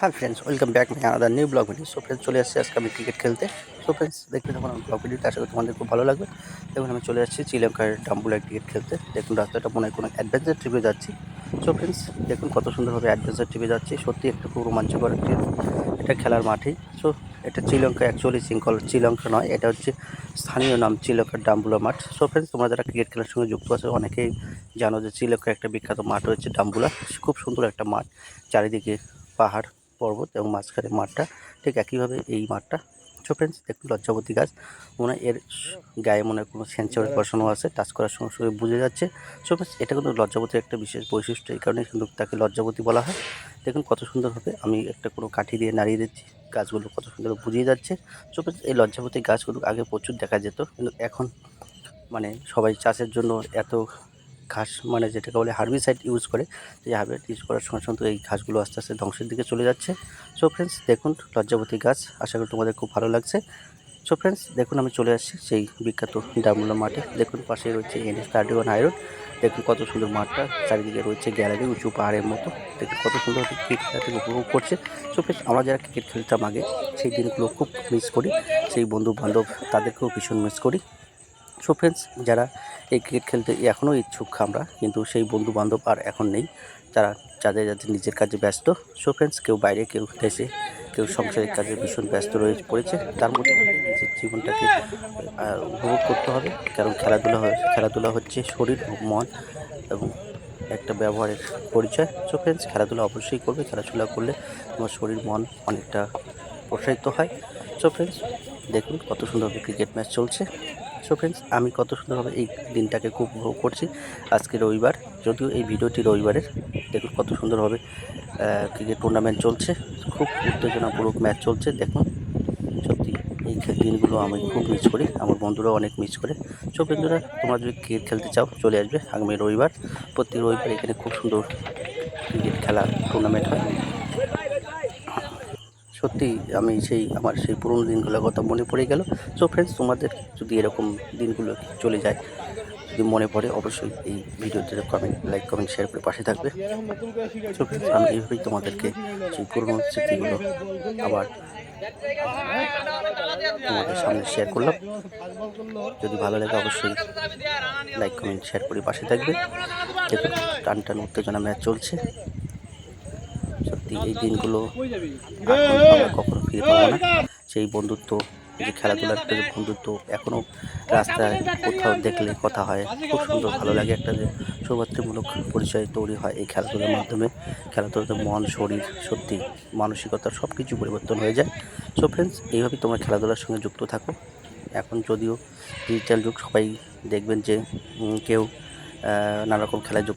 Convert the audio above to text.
Hi friends, welcome back my another new blog video. So friends, চলে আসছি আজকে আমি ক্রিকেট খেলতে। সো ফ্রেন্ডস, দেখতে থাকুন আমার ব্লগ ভিডিওটা, আশা করি তোমাদের খুব ভালো লাগবে। দেখুন আমি চলে আসছি শ্রীলঙ্কার ডাম্বুলায় ক্রিকেট খেলতে। দেখুন রাস্তাটা মনে হয় কোনো অ্যাডভেঞ্চার ট্রিপে যাচ্ছি। সো ফ্রেন্ডস, দেখুন কত সুন্দরভাবে অ্যাডভেঞ্চার ট্রিপে যাচ্ছি। সত্যি একটা খুব রোমাঞ্চকর ট্রিপ। এটা খেলার মাঠেই। সো এটা শ্রীলঙ্কা, অ্যাকচুয়ালি শ্রীলঙ্কা নয়, এটা হচ্ছে স্থানীয় নাম শ্রীলঙ্কার ডাম্বুলা মাঠ। সো ফ্রেন্ডস, তোমরা যারা ক্রিকেট খেলার সঙ্গে যুক্ত আছো অনেকেই জানো যে শ্রীলঙ্কার একটা বিখ্যাত মাঠ হচ্ছে ডাম্বুলা। খুব সুন্দর একটা মাঠ, চারিদিকে পাহাড় পর্বত এবং মাঝখানে মাঠটা। ঠিক একইভাবে এই মাঠটা। সো ফ্রেন্ডস, দেখুন লজ্জাবতী গাছ, মনে হয় এর গায়ে মনে হয় কোনো সেন্সর বসানো আছে, টাচ করার সঙ্গে সঙ্গে বুঝে যাচ্ছে। সো ফ্রেন্ডস, এটা কিন্তু লজ্জাবতীর একটা বিশেষ বৈশিষ্ট্য, এই কারণে কিন্তু তাকে লজ্জাবতী বলা হয়। দেখুন কত সুন্দরভাবে আমি একটা কোনো কাঠি দিয়ে নাড়িয়ে দিচ্ছি, গাছগুলো কত সুন্দর বুঝিয়ে যাচ্ছে। সো ফ্রেন্ডস, এই লজ্জাবতী গাছগুলো আগে প্রচুর দেখা যেত, কিন্তু এখন মানে সবাই চাষের জন্য এত ঘাস, মানে যেটাকে বলে হার্বিসাইড ইউজ করে, এই হার্বিসাইড ইউজ করার সঙ্গে সঙ্গে এই ঘাসগুলো আস্তে আস্তে ধ্বংসের দিকে চলে যাচ্ছে। সো ফ্রেন্ডস, দেখুন লজ্জাবতী গাছ, আশা করি তোমাদের খুব ভালো লাগছে। সো ফ্রেন্ডস, দেখুন আমি চলে আসছি সেই বিখ্যাত ডাম্বুলা মাঠে। দেখুন পাশে রয়েছে NH31 হাই রোড। দেখুন কত সুন্দর মাঠটা, চারিদিকে রয়েছে গ্যালারি, উঁচু পাহাড়ের মতো। দেখুন কত সুন্দর ক্রিকেট খেলাটাকে উপভোগ করছে। সো ফ্রেন্ডস, আমরা যারা ক্রিকেট খেলতাম আগে, সেই দিনগুলো খুব মিস করি। সেই বন্ধু বান্ধব, তাদেরকেও ভীষণ মিস করি। সো ফ্রেন্ডস, যারা এই ক্রিকেট খেলতে এখনও ইচ্ছুক আমরা, কিন্তু সেই বন্ধুবান্ধব আর এখন নেই, যাদের নিজের কাজে ব্যস্ত। সো ফ্রেন্ডস, কেউ বাইরে, কেউ দেশে, কেউ সংসারিক কাজে ভীষণ ব্যস্ত পড়েছে। তার মধ্যে নিজের জীবনটাকে উপভোগ করতে হবে, কারণ খেলাধুলা হচ্ছে শরীর, মন এবং একটা ব্যবহারের পরিচয়। সো ফ্রেন্ডস, খেলাধুলা অবশ্যই করবে। খেলাধুলা করলে তোমার শরীর মন অনেকটা প্রসারিত হয়। সো ফ্রেন্ডস, দেখুন কত সুন্দরভাবে ক্রিকেট ম্যাচ চলছে। সো ফ্রেন্ডস, আমি কত সুন্দরভাবে এই দিনটাকে খুব উপভোগ করছি। আজকে রবিবার, যদিও এই ভিডিওটি রবিবারের। দেখুন কত সুন্দরভাবে ক্রিকেট টুর্নামেন্ট চলছে, খুব উত্তেজনাপূর্বক ম্যাচ চলছে। দেখুন সত্যি এই দিনগুলো আমি খুব মিস করি, আমার বন্ধুরাও অনেক মিস করে। সো বন্ধুরা, তোমরা যদি ক্রিকেট খেলতে চাও চলে আসবে আগামী রবিবার। প্রতি রবিবার এখানে খুব সুন্দর ক্রিকেট খেলা টুর্নামেন্ট হয়। সত্যি আমার সেই পুরনো দিনগুলোর কথা মনে পড়ে গেল। সো ফ্রেন্ডস, তোমাদের যদি এরকম দিনগুলো চলে যায়, যদি মনে পড়ে, অবশ্যই এই ভিডিওতে লাইক কমেন্ট শেয়ার করে পাশে থাকবে। সো ফ্রেন্ডস, আমি এইভাবেই তোমাদেরকে সেই পুরনো স্মৃতিগুলো আবার তোমাদের সামনে শেয়ার করলাম। যদি ভালো লাগে অবশ্যই লাইক কমেন্ট শেয়ার করে পাশে থাকবে। দেখুন টান টান উত্তেজনা ম্যাচ চলছে। সত্যি এই দিনগুলো এখন আমরা কখনো ফিরে পাবো না। সেই বন্ধুত্ব, যে খেলাধুলার একটা যে বন্ধুত্ব, এখনও রাস্তায় কোথাও দেখলে কথা হয়, খুব সুন্দর ভালো লাগে। একটা যে সৌহার্দ্যমূলক পরিচয় তৈরি হয় এই খেলাধুলার মাধ্যমে। খেলাধুলাতে মন, শরীর, সত্যি মানসিকতা সব কিছু পরিবর্তন হয়ে যায়। সো ফ্রেন্ডস, এইভাবেই তোমরা খেলাধুলার সঙ্গে যুক্ত থাকো। এখন যদিও ডিজিটাল যুগ, সবাই দেখবেন যে কেউ নানা রকম খেলায় যুক্ত।